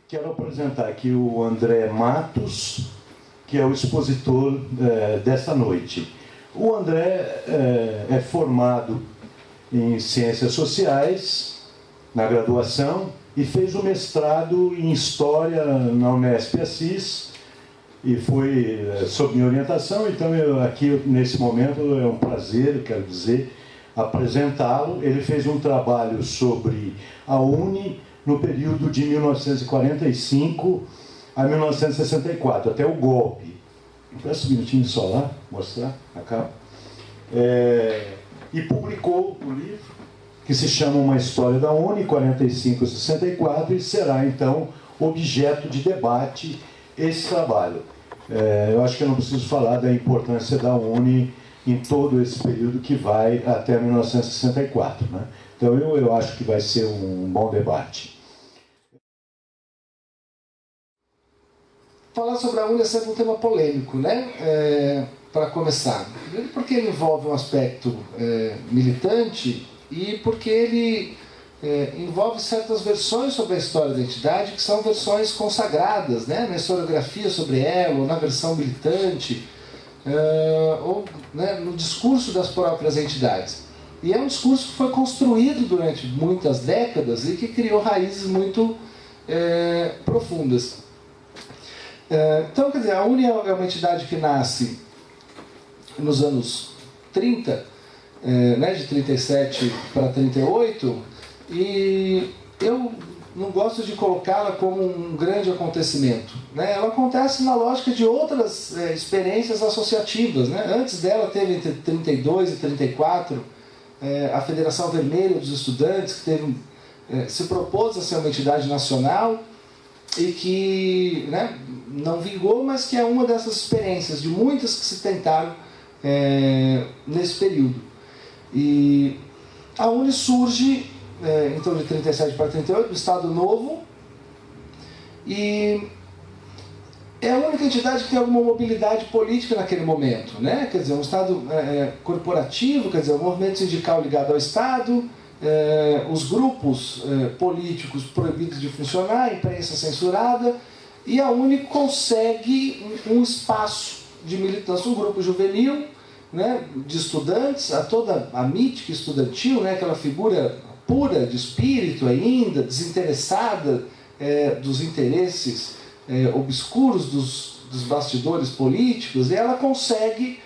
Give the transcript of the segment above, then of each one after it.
Quero apresentar aqui o André Matos, que é o expositor desta noite. O André é formado em Ciências Sociais, na graduação, e fez o mestrado em História na Unesp Assis, e foi sob minha orientação. Então, aqui, nesse momento, é um prazer, quero dizer, apresentá-lo. Ele fez um trabalho sobre a UNE no período de 1945 a 1964, até o golpe. Presta um minutinho só lá, mostrar a capa. E publicou o livro, que se chama Uma História da UNE, 45 a 64, e será, então, objeto de debate esse trabalho. Eu acho que eu não preciso falar da importância da UNE em todo esse período que vai até 1964. Né? Então, eu acho que vai ser um bom debate. Falar sobre a UNE é sempre um tema polêmico, né? Para começar. Porque ele envolve um aspecto militante e porque ele envolve certas versões sobre a história da entidade que são versões consagradas, né? Na historiografia sobre ela, ou na versão militante, ou, né, no discurso das próprias entidades. E é um discurso que foi construído durante muitas décadas e que criou raízes muito profundas. Então, quer dizer, a UNE é uma entidade que nasce nos anos 30, né, de 37 para 38, e eu não gosto de colocá-la como um grande acontecimento. Né? Ela acontece na lógica de outras experiências associativas. Né? Antes dela, teve entre 32 e 34 a Federação Vermelha dos Estudantes, que teve, se propôs a ser uma entidade nacional, e que, né, não vingou, mas que é uma dessas experiências, de muitas que se tentaram nesse período. E a UNE surge, então, de 37 para 38, do Estado Novo, e é a única entidade que tem alguma mobilidade política naquele momento, né? Quer dizer, um Estado corporativo, quer dizer, um movimento sindical ligado ao Estado, os grupos políticos proibidos de funcionar, a imprensa censurada, e a UNE consegue um espaço de militância, um grupo juvenil, né, de estudantes, toda a mítica estudantil, né, aquela figura pura de espírito ainda, desinteressada dos interesses obscuros dos bastidores políticos, e ela consegue,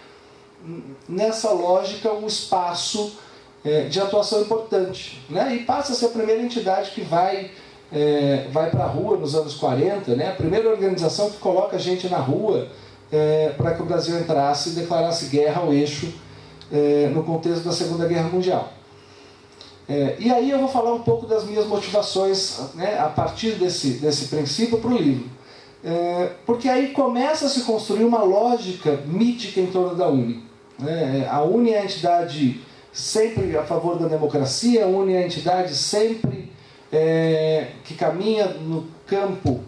nessa lógica, um espaço de atuação importante, né? E passa a ser a primeira entidade que vai para a rua nos anos 40, né? A primeira organização que coloca a gente na rua para que o Brasil entrasse e declarasse guerra ao eixo no contexto da Segunda Guerra Mundial. E aí eu vou falar um pouco das minhas motivações, né, a partir desse princípio para o livro. Porque aí começa a se construir uma lógica mítica em torno da UNE. A UNE é a entidade sempre a favor da democracia, a UNE é a entidade sempre que caminha no campo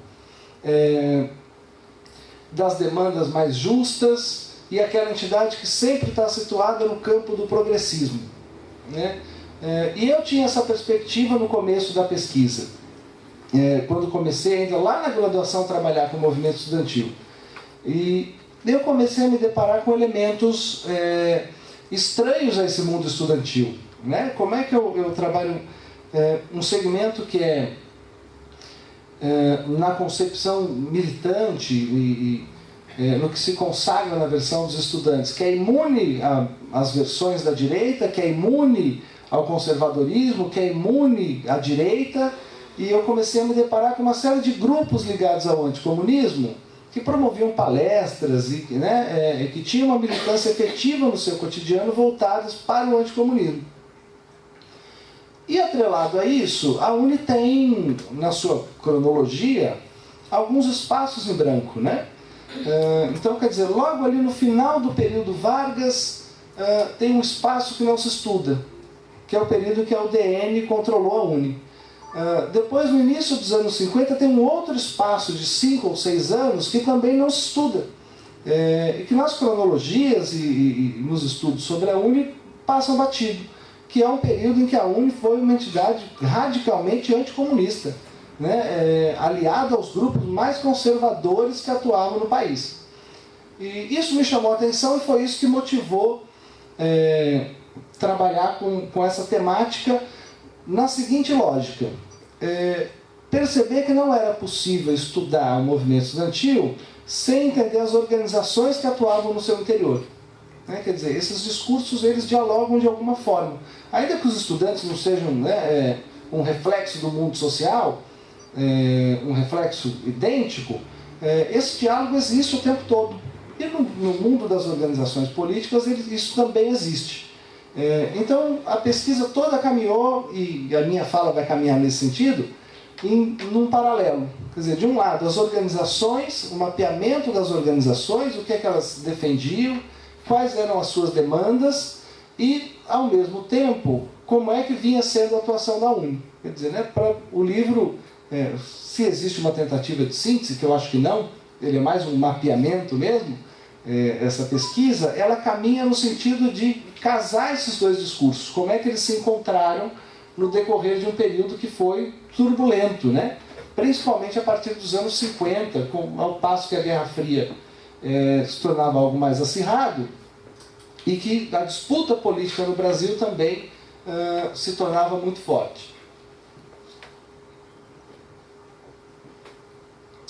das demandas mais justas, e aquela entidade que sempre está situada no campo do progressismo. Né? E eu tinha essa perspectiva no começo da pesquisa, quando comecei ainda lá na graduação a trabalhar com o movimento estudantil. E eu comecei a me deparar com elementos estranhos a esse mundo estudantil. Né? Como é que eu trabalho um segmento que na concepção militante e no que se consagra na versão dos estudantes, que é imune às versões da direita, que é imune ao conservadorismo, que é imune à direita, e eu comecei a me deparar com uma série de grupos ligados ao anticomunismo, que promoviam palestras e que tinham uma militância efetiva no seu cotidiano voltadas para o anticomunismo. E atrelado a isso, a UNE tem, na sua cronologia, alguns espaços em branco. Né? Então, quer dizer, logo ali no final do período Vargas, tem um espaço que não se estuda, que é o período que a UDN controlou a UNE. Depois, no início dos anos 50, tem um outro espaço de 5 ou 6 anos que também não se estuda. E que nas cronologias e nos estudos sobre a UNE passam batido, que é um período em que a UNE foi uma entidade radicalmente anticomunista. né, aliado aos grupos mais conservadores que atuavam no país. E isso me chamou a atenção e foi isso que motivou trabalhar com essa temática na seguinte lógica. Perceber que não era possível estudar o movimento estudantil sem entender as organizações que atuavam no seu interior. Quer dizer, esses discursos eles dialogam de alguma forma. Ainda que os estudantes não sejam um reflexo do mundo social, um reflexo idêntico, esse diálogo existe o tempo todo. E no mundo das organizações políticas isso também existe. Então a pesquisa toda caminhou, e a minha fala vai caminhar nesse sentido, num paralelo. Quer dizer, de um lado as organizações, o mapeamento das organizações, o que é que elas defendiam, quais eram as suas demandas e, ao mesmo tempo, como é que vinha sendo a atuação da UNE. Quer dizer, para o livro, se existe uma tentativa de síntese, que eu acho que não, ele é mais um mapeamento mesmo, essa pesquisa, ela caminha no sentido de casar esses dois discursos, como é que eles se encontraram no decorrer de um período que foi turbulento, principalmente a partir dos anos 50, ao passo que a Guerra Fria se tornava algo mais acirrado e que a disputa política no Brasil também se tornava muito forte.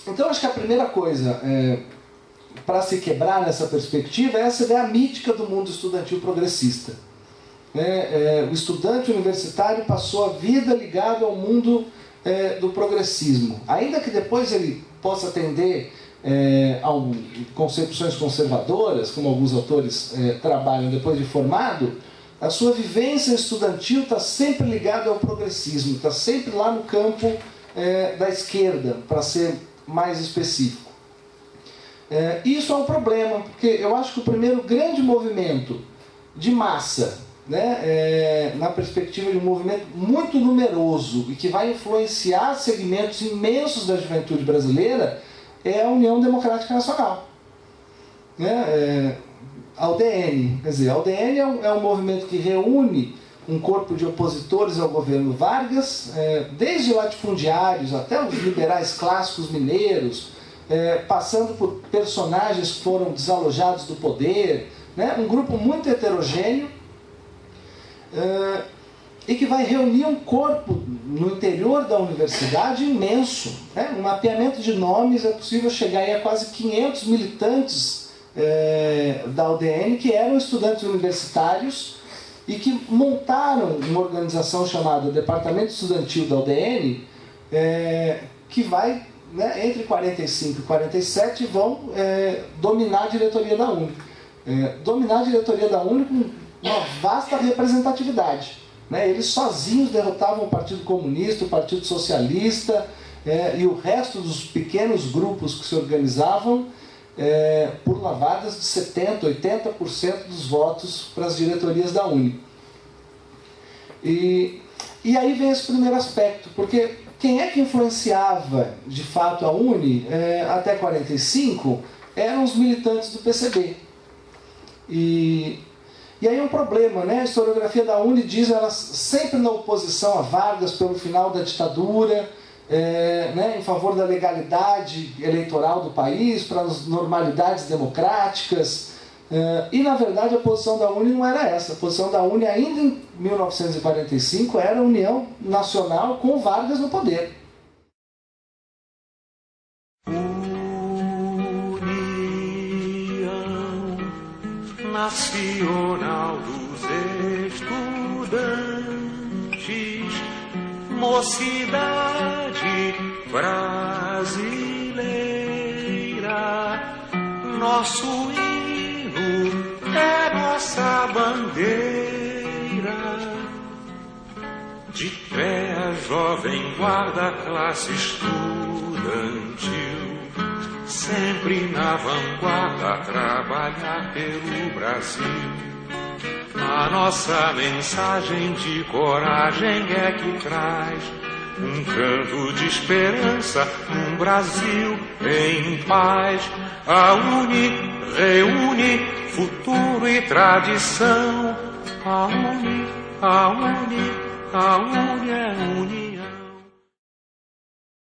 Então acho que a primeira coisa para se quebrar nessa perspectiva é essa ideia mítica do mundo estudantil progressista. O estudante universitário passou a vida ligado ao mundo do progressismo. Ainda que depois ele possa atender a concepções conservadoras, como alguns autores trabalham depois de formado, a sua vivência estudantil está sempre ligada ao progressismo, está sempre lá no campo da esquerda, para ser mais específico. Isso é um problema, porque eu acho que o primeiro grande movimento de massa, na perspectiva de um movimento muito numeroso e que vai influenciar segmentos imensos da juventude brasileira, é a União Democrática Nacional. A UDN. Quer dizer, a UDN é um movimento que reúne um corpo de opositores ao governo Vargas, desde latifundiários até os liberais clássicos mineiros, passando por personagens que foram desalojados do poder, um grupo muito heterogêneo, e que vai reunir um corpo no interior da universidade imenso. Um mapeamento de nomes, é possível chegar aí a quase 500 militantes da UDN que eram estudantes universitários e que montaram uma organização chamada Departamento Estudantil da UDN, que vai, entre 45 e 47, vão dominar a diretoria da UNE. Dominar a diretoria da UNE com uma vasta representatividade. Eles sozinhos derrotavam o Partido Comunista, o Partido Socialista e o resto dos pequenos grupos que se organizavam por lavadas de 70%, 80% dos votos para as diretorias da UNE. E aí vem esse primeiro aspecto, porque quem é que influenciava de fato a UNE até 45 eram os militantes do PCB. E aí é um problema, a historiografia da UNE diz ela sempre na oposição a Vargas pelo final da ditadura, em favor da legalidade eleitoral do país, para as normalidades democráticas, e na verdade a posição da UNE não era essa. A posição da UNE ainda em 1945 era a União Nacional com Vargas no poder. Nacional dos Estudantes, mocidade brasileira, nosso hino é nossa bandeira. De pé a jovem guarda a classe estudantil, sempre na vanguarda a trabalhar pelo Brasil. A nossa mensagem de coragem é que traz um canto de esperança num Brasil em paz. A UNE reúne futuro e tradição. A UNE é união.